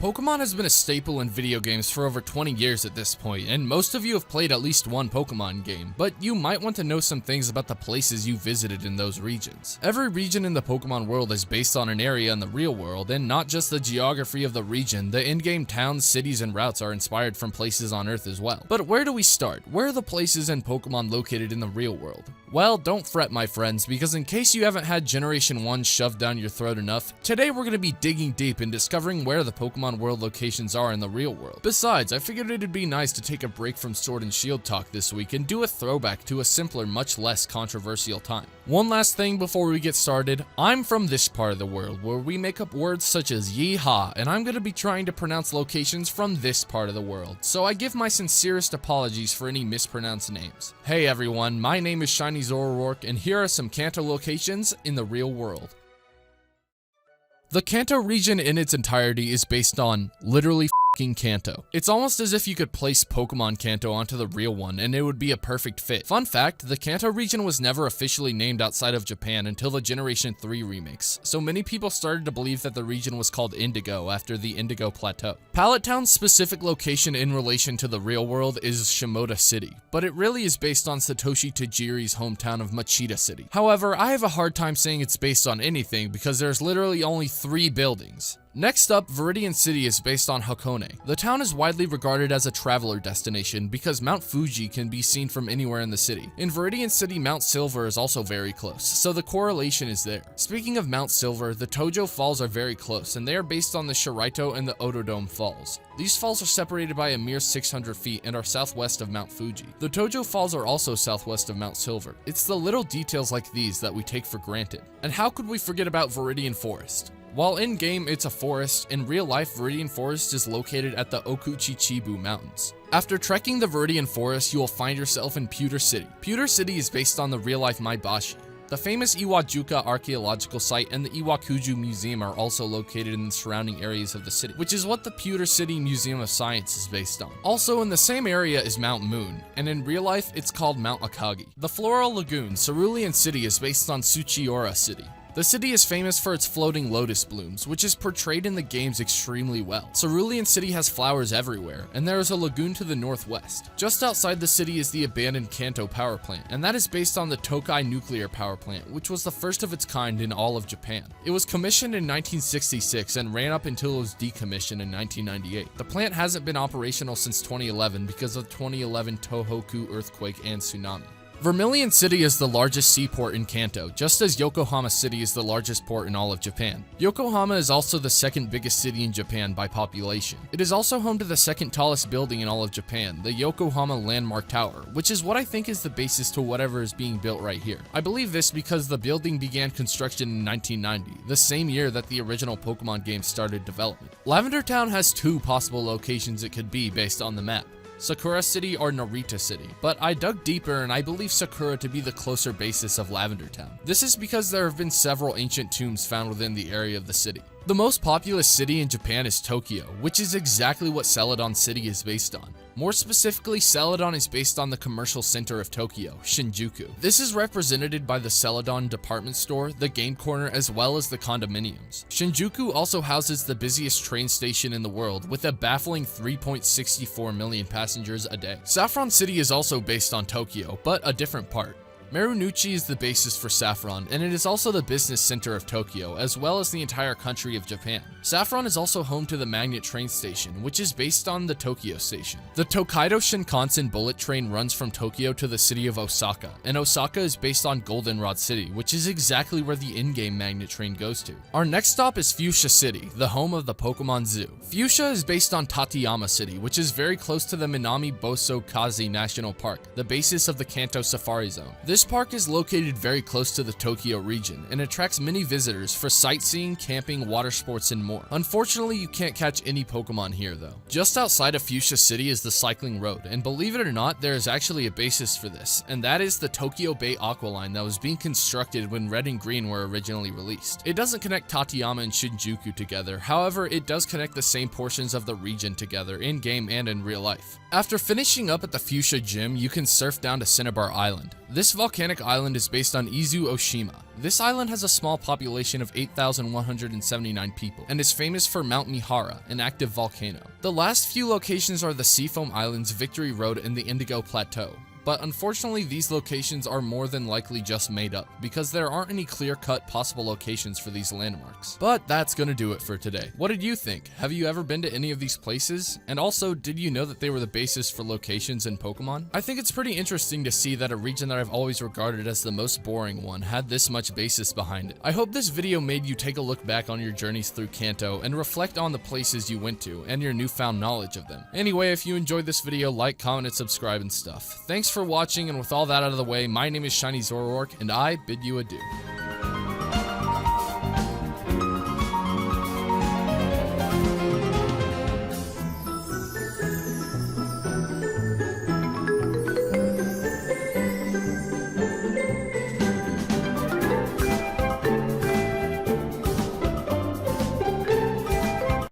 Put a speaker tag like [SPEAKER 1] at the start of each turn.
[SPEAKER 1] Pokemon has been a staple in video games for over 20 years at this point, and most of you have played at least one Pokemon game, but you might want to know some things about the places you visited in those regions. Every region in the Pokemon world is based on an area in the real world, and not just the geography of the region, the in-game towns, cities, and routes are inspired from places on Earth as well. But where do we start? Where are the places in Pokemon located in the real world? Well, don't fret my friends, because in case you haven't had Generation 1 shoved down your throat enough, today we're going to be digging deep and discovering where the Pokemon world locations are in the real world. Besides, I figured it'd be nice to take a break from Sword and Shield talk this week and do a throwback to a simpler, much less controversial time. One last thing before we get started, I'm from this part of the world where we make up words such as yeehaw, and I'm going to be trying to pronounce locations from this part of the world, so I give my sincerest apologies for any mispronounced names. Hey everyone, my name is Shiny Zoroark, and here are some Kanto locations in the real world. The Kanto region in its entirety is based on literally f***ing Kanto. It's almost as if you could place Pokemon Kanto onto the real one and it would be a perfect fit. Fun fact, the Kanto region was never officially named outside of Japan until the Generation 3 remakes, so many people started to believe that the region was called Indigo after the Indigo Plateau. Pallet Town's specific location in relation to the real world is Shimoda City, but it really is based on Satoshi Tajiri's hometown of Machida City. However, I have a hard time saying it's based on anything because there's literally only 3 buildings. Next up, Viridian City is based on Hakone. The town is widely regarded as a traveler destination because Mount Fuji can be seen from anywhere in the city. In Viridian City, Mount Silver is also very close, so the correlation is there. Speaking of Mount Silver, the Tojo Falls are very close, and they are based on the Shiraito and the Otodome Falls. These falls are separated by a mere 600 feet and are southwest of Mount Fuji. The Tojo Falls are also southwest of Mount Silver. It's the little details like these that we take for granted. And how could we forget about Viridian Forest? While in-game it's a forest, in real life Viridian Forest is located at the Okuchichibu Mountains. After trekking the Viridian Forest, you will find yourself in Pewter City. Pewter City is based on the real-life Maibashi. The famous Iwajuka archaeological site and the Iwakuju Museum are also located in the surrounding areas of the city, which is what the Pewter City Museum of Science is based on. Also in the same area is Mount Moon, and in real life it's called Mount Akagi. The Floral Lagoon, Cerulean City, is based on Tsuchiora City. The city is famous for its floating lotus blooms, which is portrayed in the games extremely well. Cerulean City has flowers everywhere, and there is a lagoon to the northwest. Just outside the city is the abandoned Kanto power plant, and that is based on the Tokai nuclear power plant, which was the first of its kind in all of Japan. It was commissioned in 1966 and ran up until it was decommissioned in 1998. The plant hasn't been operational since 2011 because of the 2011 Tohoku earthquake and tsunami. Vermillion City is the largest seaport in Kanto, just as Yokohama City is the largest port in all of Japan. Yokohama is also the second biggest city in Japan by population. It is also home to the second tallest building in all of Japan, the Yokohama Landmark Tower, which is what I think is the basis to whatever is being built right here. I believe this because the building began construction in 1990, the same year that the original Pokemon game started development. Lavender Town has 2 possible locations it could be based on the map: Sakura City or Narita City, but I dug deeper and I believe Sakura to be the closer basis of Lavender Town. This is because there have been several ancient tombs found within the area of the city. The most populous city in Japan is Tokyo, which is exactly what Celadon City is based on. More specifically, Celadon is based on the commercial center of Tokyo, Shinjuku. This is represented by the Celadon department store, the game corner, as well as the condominiums. Shinjuku also houses the busiest train station in the world, with a baffling 3.64 million passengers a day. Saffron City is also based on Tokyo, but a different part. Marunouchi is the basis for Saffron, and it is also the business center of Tokyo, as well as the entire country of Japan. Saffron is also home to the Magnet train station, which is based on the Tokyo station. The Tokaido Shinkansen bullet train runs from Tokyo to the city of Osaka, and Osaka is based on Goldenrod City, which is exactly where the in-game Magnet train goes to. Our next stop is Fuchsia City, the home of the Pokemon Zoo. Fuchsia is based on Tateyama City, which is very close to the Minami Boso Kazi National Park, the basis of the Kanto Safari Zone. This park is located very close to the Tokyo region and attracts many visitors for sightseeing, camping, water sports, and more. Unfortunately, you can't catch any Pokemon here though. Just outside of Fuchsia City is the cycling road, and believe it or not, there is actually a basis for this, and that is the Tokyo Bay Aqua Line that was being constructed when Red and Green were originally released. It doesn't connect Tateyama and Shinjuku together, however, it does connect the same portions of the region together in-game and in real life. After finishing up at the Fuchsia Gym, you can surf down to Cinnabar Island. This volcanic island is based on Izu Oshima. This island has a small population of 8,179 people, and is famous for Mount Mihara, an active volcano. The last few locations are the Seafoam Islands, Victory Road, and the Indigo Plateau. But unfortunately, these locations are more than likely just made up, because there aren't any clear-cut possible locations for these landmarks. But that's gonna do it for today. What did you think? Have you ever been to any of these places? And also, did you know that they were the basis for locations in Pokemon? I think it's pretty interesting to see that a region that I've always regarded as the most boring one had this much basis behind it. I hope this video made you take a look back on your journeys through Kanto and reflect on the places you went to and your newfound knowledge of them. Anyway, if you enjoyed this video, like, comment, and subscribe and stuff. Thanks for watching, and with all that out of the way, my name is Shiny Zoroark, and I bid you adieu.